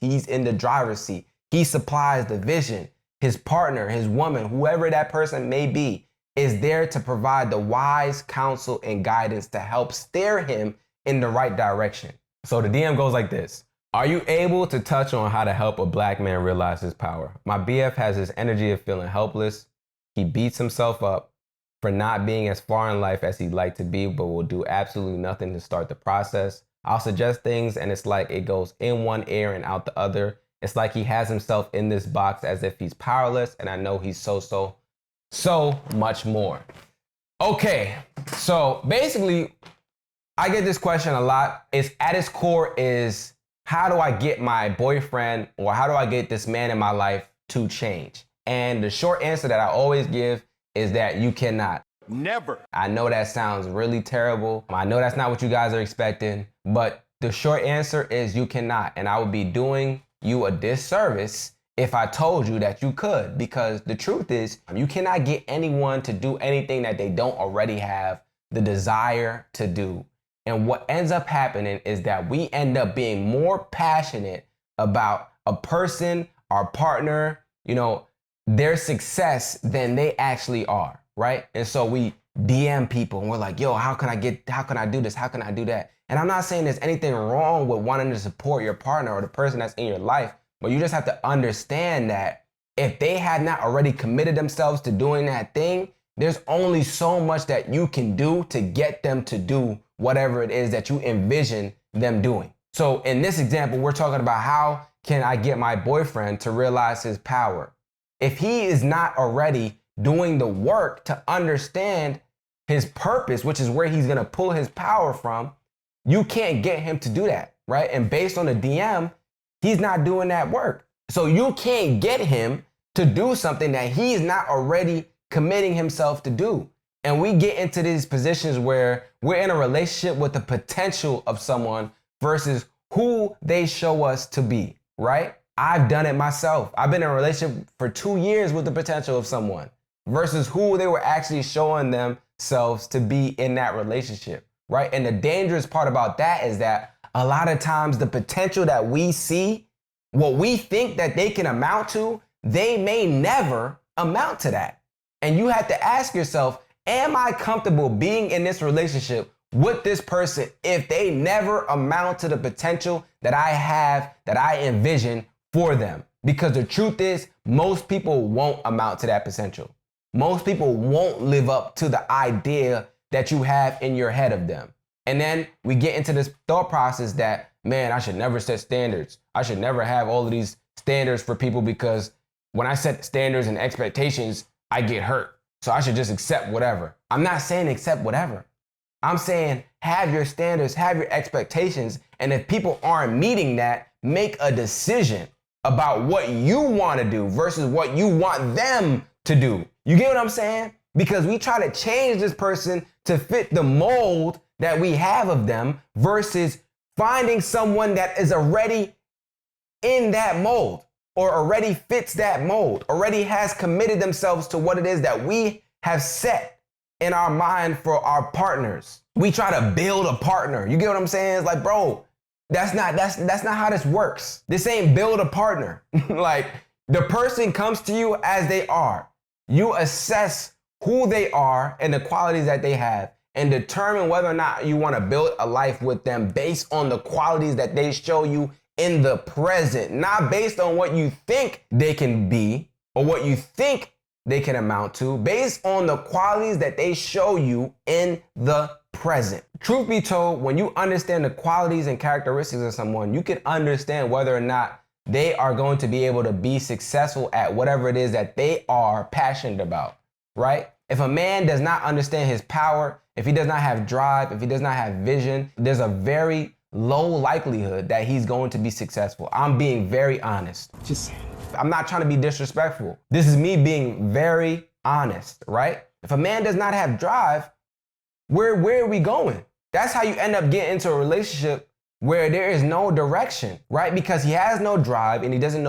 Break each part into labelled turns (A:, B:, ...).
A: He's in the driver's seat. He supplies the vision. His partner, his woman, whoever that person may be, is there to provide the wise counsel and guidance to help steer him in the right direction. So the DM goes like this. Are you able to touch on how to help a black man realize his power? My BF has this energy of feeling helpless. He beats himself up for not being as far in life as he'd like to be, but will do absolutely nothing to start the process. I'll suggest things and it's like it goes in one ear and out the other. It's like he has himself in this box as if he's powerless, and I know he's so much more. Okay, so basically, I get this question a lot. It's at its core is, how do I get my boyfriend or how do I get this man in my life to change? And the short answer that I always give is that you cannot.
B: Never.
A: I know that sounds really terrible. I know that's not what you guys are expecting, but the short answer is you cannot. And I would be doing you a disservice if I told you that you could, because the truth is you cannot get anyone to do anything that they don't already have the desire to do. And what ends up happening is that we end up being more passionate about a person, our partner, their success than they actually are, right? And so we DM people and we're like, yo, how can I do this? How can I do that? And I'm not saying there's anything wrong with wanting to support your partner or the person that's in your life, but you just have to understand that if they had not already committed themselves to doing that thing, there's only so much that you can do to get them to do whatever it is that you envision them doing. So in this example, we're talking about how can I get my boyfriend to realize his power? If he is not already doing the work to understand his purpose, which is where he's gonna pull his power from, you can't get him to do that, right? And based on the DM, he's not doing that work. So you can't get him to do something that he's not already committing himself to do. And we get into these positions where we're in a relationship with the potential of someone versus who they show us to be, right? I've done it myself. I've been in a relationship for 2 years with the potential of someone versus who they were actually showing themselves to be in that relationship, right? And the dangerous part about that is that a lot of times the potential that we see, what we think that they can amount to, they may never amount to that. And you have to ask yourself, am I comfortable being in this relationship with this person if they never amount to the potential that I have, that I envision for them? Because the truth is, most people won't amount to that potential. Most people won't live up to the idea that you have in your head of them. And then we get into this thought process that, man, I should never set standards. I should never have all of these standards for people because when I set standards and expectations, I get hurt. So I should just accept whatever. I'm not saying accept whatever. I'm saying have your standards, have your expectations. And if people aren't meeting that, make a decision about what you want to do versus what you want them to do. You get what I'm saying? Because we try to change this person to fit the mold that we have of them versus finding someone that is already in that mold or already fits that mold, already has committed themselves to what it is that we have set in our mind for our partners. We try to build a partner. You get what I'm saying? It's like, bro, that's not how this works. This ain't build a partner. Like, the person comes to you as they are. You assess who they are and the qualities that they have and determine whether or not you want to build a life with them based on the qualities that they show you in the present, not based on what you think they can be or what you think they can amount to, based on the qualities that they show you in the present. Truth be told, when you understand the qualities and characteristics of someone, you can understand whether or not they are going to be able to be successful at whatever it is that they are passionate about, right? If a man does not understand his power, if he does not have drive, if he does not have vision, there's a very low likelihood that he's going to be successful. I'm being very honest. I'm not trying to be disrespectful. This is me being very honest, right? If a man does not have drive, where are we going? That's how you end up getting into a relationship where there is no direction, right? Because he has no drive and he doesn't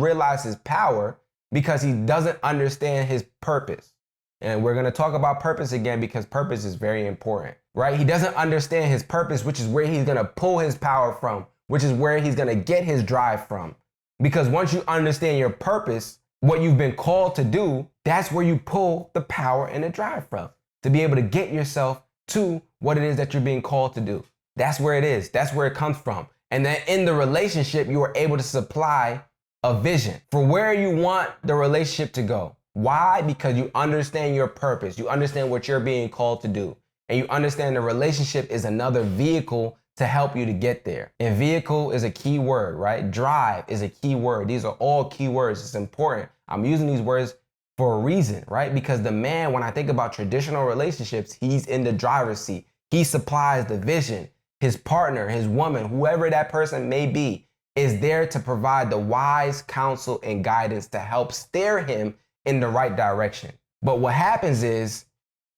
A: realize his power because he doesn't understand his purpose. And we're gonna talk about purpose again because purpose is very important, right? He doesn't understand his purpose, which is where he's gonna pull his power from, which is where he's gonna get his drive from. Because once you understand your purpose, what you've been called to do, that's where you pull the power and the drive from, to be able to get yourself to what it is that you're being called to do. That's where it is. That's where it comes from. And then in the relationship, you are able to supply a vision for where you want the relationship to go. Why? Because you understand your purpose. You understand what you're being called to do. And you understand the relationship is another vehicle to help you to get there. And vehicle is a key word, right? Drive is a key word. These are all key words. It's important. I'm using these words for a reason, right? Because the man, when I think about traditional relationships, he's in the driver's seat. He supplies the vision. His partner, his woman, whoever that person may be, is there to provide the wise counsel and guidance to help steer him in the right direction. But what happens is,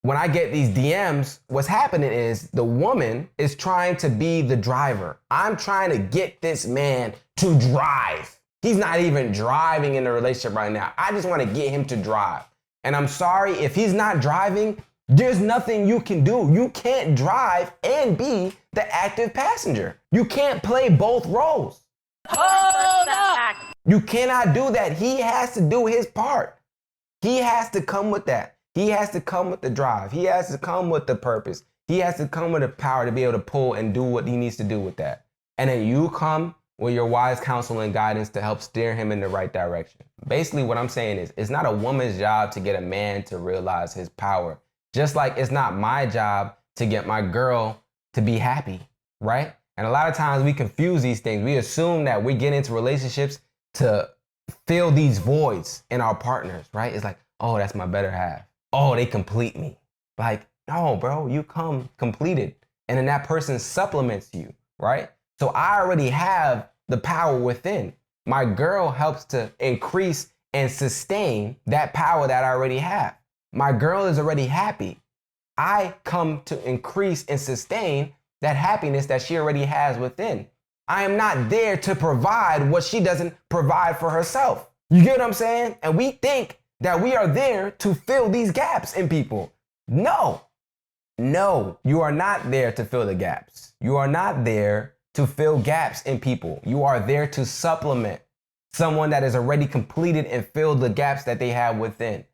A: when I get these DMs, what's happening is the woman is trying to be the driver. I'm trying to get this man to drive. He's not even driving in the relationship right now. I just want to get him to drive. And I'm sorry, if he's not driving, there's nothing you can do. You can't drive and be the active passenger. You can't play both roles. Hold up. You cannot do that. He has to do his part. He has to come with that. He has to come with the drive. He has to come with the purpose. He has to come with the power to be able to pull and do what he needs to do with that. And then you come with your wise counsel and guidance to help steer him in the right direction. Basically, what I'm saying is, it's not a woman's job to get a man to realize his power. Just like it's not my job to get my girl to be happy, right? And a lot of times we confuse these things. We assume that we get into relationships to fill these voids in our partners, right? It's like, oh, that's my better half. Oh, they complete me. Like, no, bro, you come completed. And then that person supplements you, right? So I already have the power within. My girl helps to increase and sustain that power that I already have. My girl is already happy. I come to increase and sustain that happiness that she already has within. I am not there to provide what she doesn't provide for herself. You get what I'm saying? And we think that we are there to fill these gaps in people. No, you are not there to fill the gaps. You are not there to fill gaps in people. You are there to supplement someone that is already completed and fill the gaps that they have within.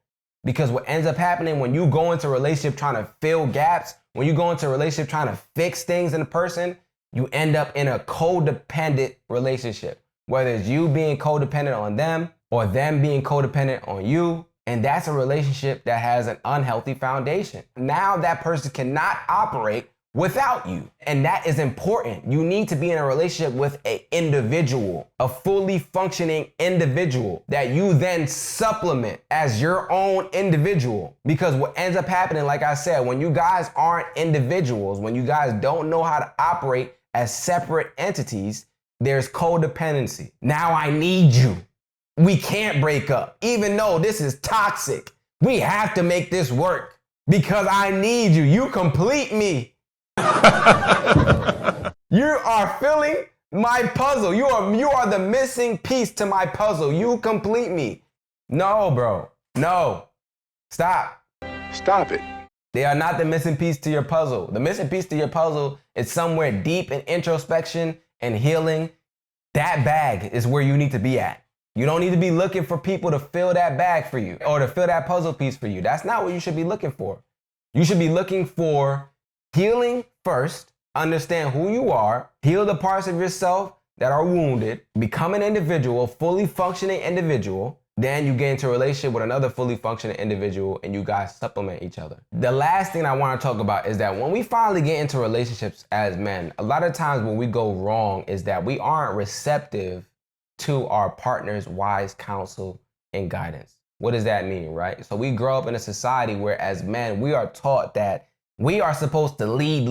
A: Because what ends up happening when you go into a relationship trying to fill gaps, when you go into a relationship trying to fix things in a person, you end up in a codependent relationship. Whether it's you being codependent on them or them being codependent on you. And that's a relationship that has an unhealthy foundation. Now that person cannot operate without you. And that is important. You need to be in a relationship with an individual, a fully functioning individual that you then supplement as your own individual. Because what ends up happening, like I said, when you guys aren't individuals, when you guys don't know how to operate as separate entities, there's codependency. Now I need you. We can't break up, even though this is toxic. We have to make this work because I need you. You complete me. You are filling my puzzle. You are the missing piece to my puzzle. You complete me. No, bro. No. Stop.
B: Stop it.
A: They are not the missing piece to your puzzle. The missing piece to your puzzle is somewhere deep in introspection and healing. That bag is where you need to be at. You don't need to be looking for people to fill that bag for you or to fill that puzzle piece for you. That's not what you should be looking for. You should be looking for healing first, understand who you are, heal the parts of yourself that are wounded, become an individual, a fully functioning individual. Then you get into a relationship with another fully functioning individual and you guys supplement each other. The last thing I want to talk about is that when we finally get into relationships as men, a lot of times when we go wrong is that we aren't receptive to our partner's wise counsel and guidance. What does that mean, right? So we grow up in a society where as men, we are taught that we are supposed to lead.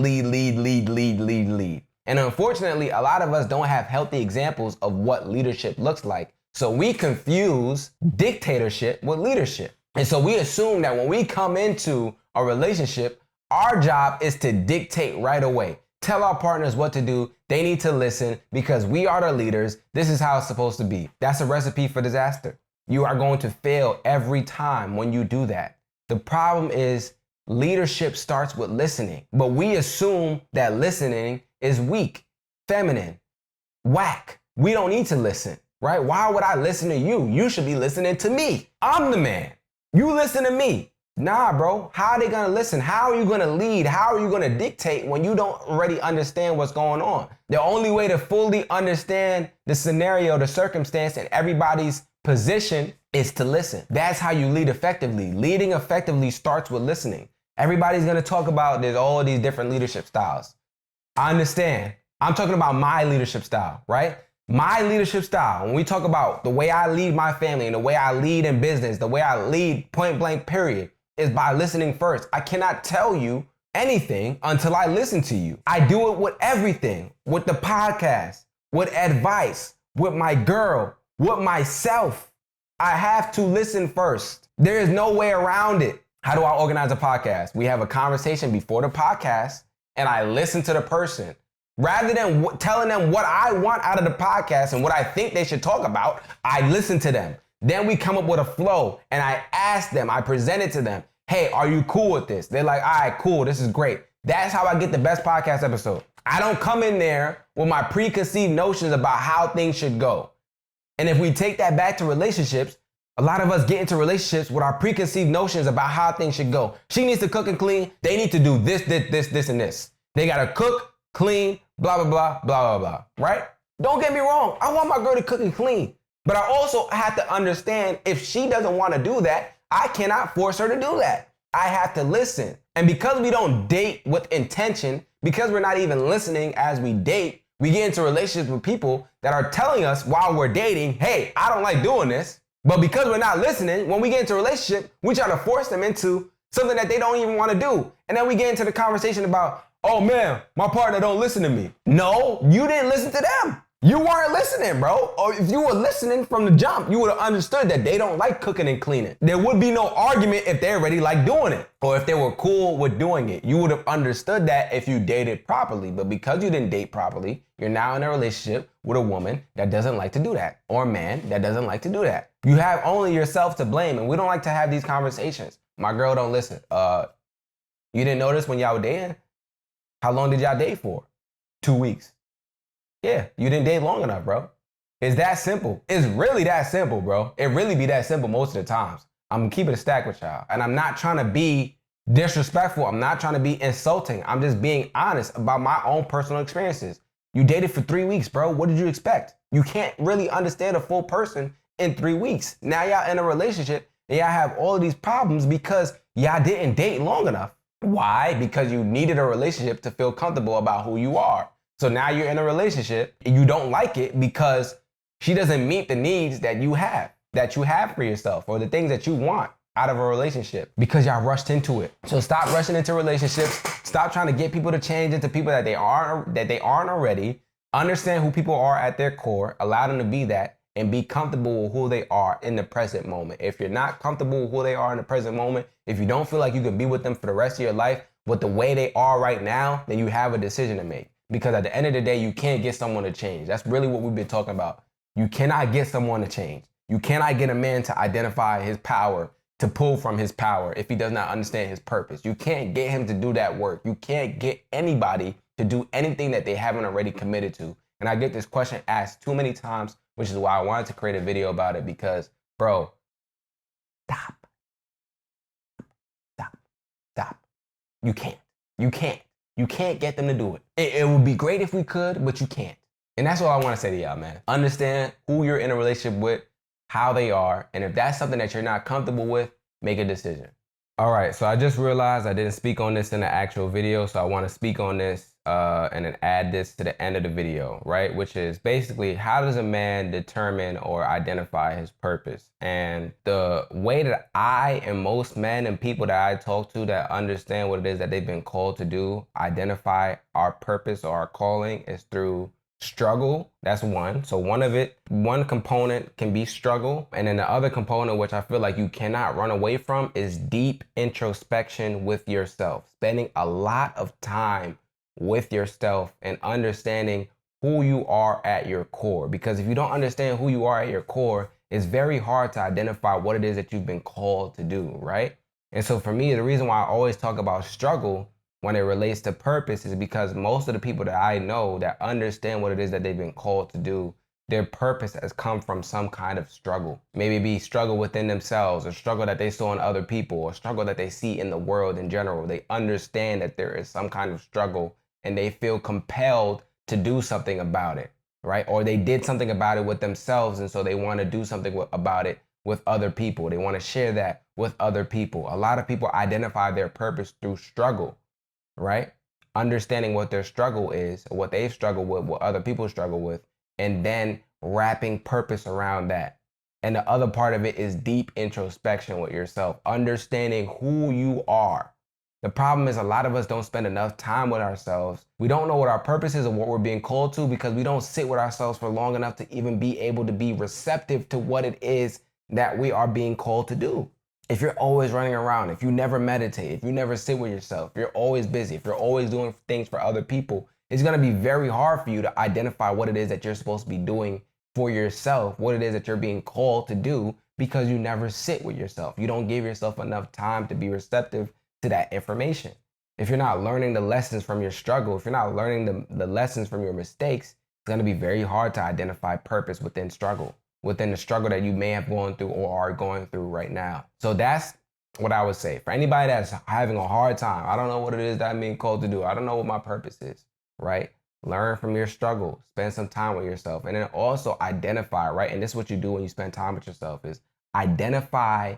A: And unfortunately, a lot of us don't have healthy examples of what leadership looks like. So we confuse dictatorship with leadership. And so we assume that when we come into a relationship, our job is to dictate right away. Tell our partners what to do. They need to listen because we are the leaders. This is how it's supposed to be. That's a recipe for disaster. You are going to fail every time when you do that. The problem is leadership starts with listening, but we assume that listening is weak, feminine. Whack. We don't need to listen, right? Why would I listen to you? You should be listening to me. I'm the man. You listen to me. Nah, bro. How are they gonna listen? How are you gonna lead? How are you gonna dictate when you don't already understand what's going on? The only way to fully understand the scenario, the circumstance, and everybody's position is to listen. That's how you lead effectively. Leading effectively starts with listening. Everybody's gonna talk about there's all these different leadership styles. I understand. I'm talking about my leadership style, right? My leadership style, when we talk about the way I lead my family and the way I lead in business, the way I lead point blank period, is by listening first. I cannot tell you anything until I listen to you. I do it with everything, with the podcast, with advice, with my girl, with myself. I have to listen first. There is no way around it. How do I organize a podcast? We have a conversation before the podcast and I listen to the person. Rather than telling them what I want out of the podcast and what I think they should talk about, I listen to them. Then we come up with a flow and I ask them, I present it to them. Hey, are you cool with this? They're like, all right, cool, this is great. That's how I get the best podcast episode. I don't come in there with my preconceived notions about how things should go. And if we take that back to relationships, a lot of us get into relationships with our preconceived notions about how things should go. She needs to cook and clean. They need to do this, and this. They gotta cook, clean, blah, blah, blah, blah, blah, blah, right? Don't get me wrong. I want my girl to cook and clean. But I also have to understand if she doesn't want to do that, I cannot force her to do that. I have to listen. And because we don't date with intention, because we're not even listening as we date, we get into relationships with people that are telling us while we're dating, hey, I don't like doing this. But because we're not listening, when we get into a relationship, we try to force them into something that they don't even want to do. And then we get into the conversation about, oh man, my partner don't listen to me. No, you didn't listen to them. You weren't listening, bro. Or if you were listening from the jump, you would have understood that they don't like cooking and cleaning. There would be no argument if they already like doing it or if they were cool with doing it. You would have understood that if you dated properly. But because you didn't date properly, you're now in a relationship with a woman that doesn't like to do that or a man that doesn't like to do that. You have only yourself to blame, and we don't like to have these conversations. My girl don't listen. You didn't notice when y'all were dating? How long did y'all date for? 2 weeks. Yeah, you didn't date long enough, bro. It's that simple. It's really that simple, bro. It really be that simple most of the times. I'm keeping it stacked with y'all. And I'm not trying to be disrespectful. I'm not trying to be insulting. I'm just being honest about my own personal experiences. You dated for 3 weeks, bro. What did you expect? You can't really understand a full person in 3 weeks. Now y'all in a relationship and y'all have all of these problems because y'all didn't date long enough. Why? Because you needed a relationship to feel comfortable about who you are. So now you're in a relationship and you don't like it because she doesn't meet the needs that you have for yourself or the things that you want out of a relationship because y'all rushed into it. So stop rushing into relationships. Stop trying to get people to change into people that they aren't already. Understand who people are at their core. Allow them to be that and be comfortable with who they are in the present moment. If you're not comfortable with who they are in the present moment, if you don't feel like you can be with them for the rest of your life with the way they are right now, then you have a decision to make. Because at the end of the day, you can't get someone to change. That's really what we've been talking about. You cannot get someone to change. You cannot get a man to identify his power, to pull from his power if he does not understand his purpose. You can't get him to do that work. You can't get anybody to do anything that they haven't already committed to. And I get this question asked too many times, which is why I wanted to create a video about it because, bro, stop. You can't. You can't get them to do it. It would be great if we could, but you can't. And that's all I want to say to y'all, man. Understand who you're in a relationship with, how they are, and if that's something that you're not comfortable with, make a decision. All right, so I just realized I didn't speak on this in the actual video, so I want to speak on this and then add this to the end of the video, right? Which is basically, how does a man determine or identify his purpose? And the way that I and most men and people that I talk to that understand what it is that they've been called to do, identify our purpose or our calling, is through struggle. That's one. So one component can be struggle. And then the other component, which I feel like you cannot run away from, is deep introspection with yourself. Spending a lot of time with yourself and understanding who you are at your core. Because if you don't understand who you are at your core, it's very hard to identify what it is that you've been called to do, right? And so for me, the reason why I always talk about struggle when it relates to purpose is because most of the people that I know that understand what it is that they've been called to do, their purpose has come from some kind of struggle. Maybe be struggle within themselves, or struggle that they saw in other people, or struggle that they see in the world in general. They understand that there is some kind of struggle and they feel compelled to do something about it, right? Or they did something about it with themselves, and so they want to do something about it with other people. They want to share that with other people. A lot of people identify their purpose through struggle, right? Understanding what their struggle is, what they've struggled with, what other people struggle with, and then wrapping purpose around that. And the other part of it is deep introspection with yourself, understanding who you are. The problem is a lot of us don't spend enough time with ourselves. We don't know what our purpose is or what we're being called to because we don't sit with ourselves for long enough to even be able to be receptive to what it is that we are being called to do. If you're always running around, if you never meditate, if you never sit with yourself, if you're always busy, if you're always doing things for other people, it's going to be very hard for you to identify what it is that you're supposed to be doing for yourself, what it is that you're being called to do, because you never sit with yourself. You don't give yourself enough time to be receptive to that information. If you're not learning the lessons from your struggle, if you're not learning the lessons from your mistakes, it's going to be very hard to identify purpose within the struggle that you may have gone through or are going through right now. So that's what I would say. For anybody that's having a hard time, I don't know what it is that I'm being called to do. I don't know what my purpose is, right? Learn from your struggle, spend some time with yourself, and then also identify, right? And this is what you do when you spend time with yourself is identify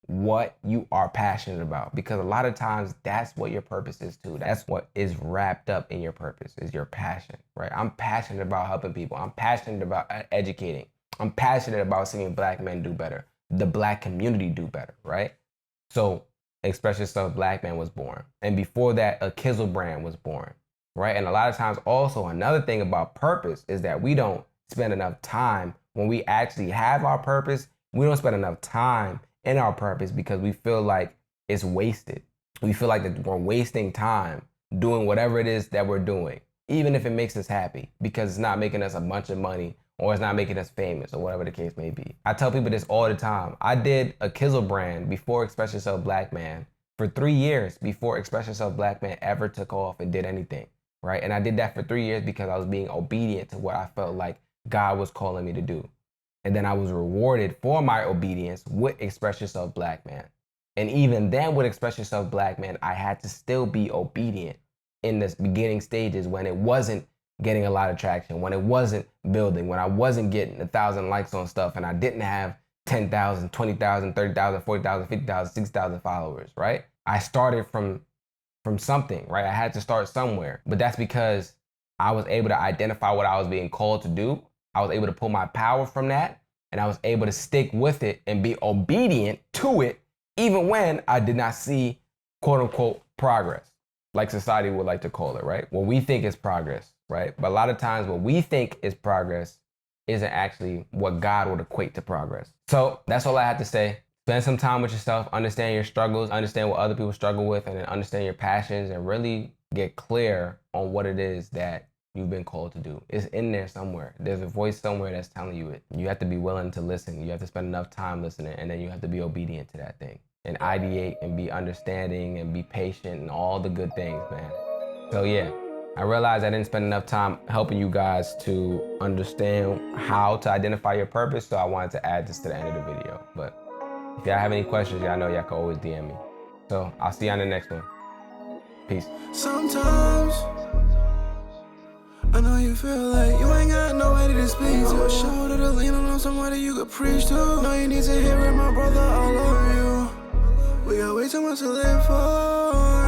A: what you are passionate about, because a lot of times that's what your purpose is too. That's what is wrapped up in your purpose is your passion, right? I'm passionate about helping people. I'm passionate about educating. I'm passionate about seeing Black men do better, the Black community do better, right? So Express Yourself Black Man was born. And before that, a Kizzle brand was born, right? And a lot of times also another thing about purpose is that we don't spend enough time when we actually have our purpose. We don't spend enough time in our purpose because we feel like it's wasted. We feel like that we're wasting time doing whatever it is that we're doing, even if it makes us happy, because it's not making us a bunch of money or it's not making us famous or whatever the case may be. I tell people this all the time. I did a Kizzle brand before Express Yourself Black Man for 3 years before Express Yourself Black Man ever took off and did anything, right? And I did that for 3 years because I was being obedient to what I felt like God was calling me to do. And then I was rewarded for my obedience with Express Yourself Black Man. And even then with Express Yourself Black Man, I had to still be obedient in the beginning stages when it wasn't getting a lot of traction, when it wasn't building, when I wasn't getting 1,000 likes on stuff and I didn't have 10,000, 20,000, 30,000, 40,000, 50,000, 60,000 followers, right? I started from something, right? I had to start somewhere, but that's because I was able to identify what I was being called to do. I was able to pull my power from that, and I was able to stick with it and be obedient to it, even when I did not see quote unquote progress, like society would like to call it, right? What we think is progress, right? But a lot of times what we think is progress isn't actually what God would equate to progress. So that's all I have to say. Spend some time with yourself, understand your struggles, understand what other people struggle with, and then understand your passions and really get clear on what it is that you've been called to do. It's in there somewhere. There's a voice somewhere that's telling you it. You have to be willing to listen. You have to spend enough time listening, and then you have to be obedient to that thing and ideate and be understanding and be patient and all the good things, man. So yeah, I realized I didn't spend enough time helping you guys to understand how to identify your purpose, so I wanted to add this to the end of the video. But if y'all have any questions, y'all know y'all can always DM me. So I'll see you on the next one. Peace.
B: Sometimes I know you feel like you ain't got nobody to speak to. A shoulder to lean on somebody you could preach to. No, you need to hear it, my brother, I love you. We got way too much to live for.